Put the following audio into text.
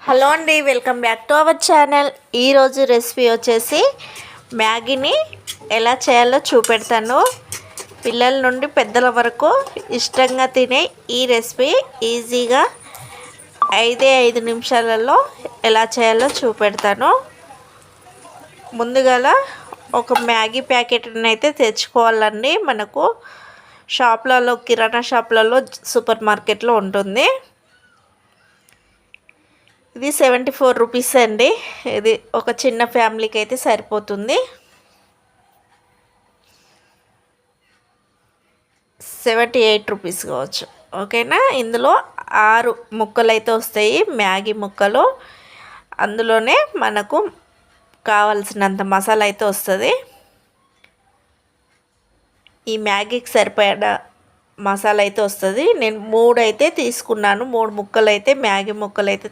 Hello అండి, welcome back to our channel. ఈరోజు recipe వచ్చేసి మ్యాగీని ఎలా చేయాలో చూపెడతాను. పిల్లల నుండి పెద్దల వరకు ఇష్టంగా తినే ఈ రెసిపీ ఈజీగా 5 నిమిషాలలో ఎలా చేయాలో చూపెడతాను. ముందుగా ఒక మ్యాగీ ప్యాకెట్ని అయితే తెచ్చుకోవాలండి. మనకు షాప్లలో, కిరాణా షాప్లలో, సూపర్ మార్కెట్లో ఉంటుంది. ఇది 74 రూపీస్ అండి. ఇది ఒక చిన్న ఫ్యామిలీకి అయితే సరిపోతుంది. 78 రూపీస్ కావచ్చు. ఓకేనా. ఇందులో 6 ముక్కలు అయితే వస్తాయి, మ్యాగీ ముక్కలు. అందులోనే మనకు కావాల్సినంత మసాలా అయితే వస్తుంది. ఈ మ్యాగీకి సరిపడ మసాలా అయితే వస్తుంది. నేను 3 అయితే తీసుకున్నాను. 3 ముక్కలు అయితే మ్యాగీ ముక్కలు అయితే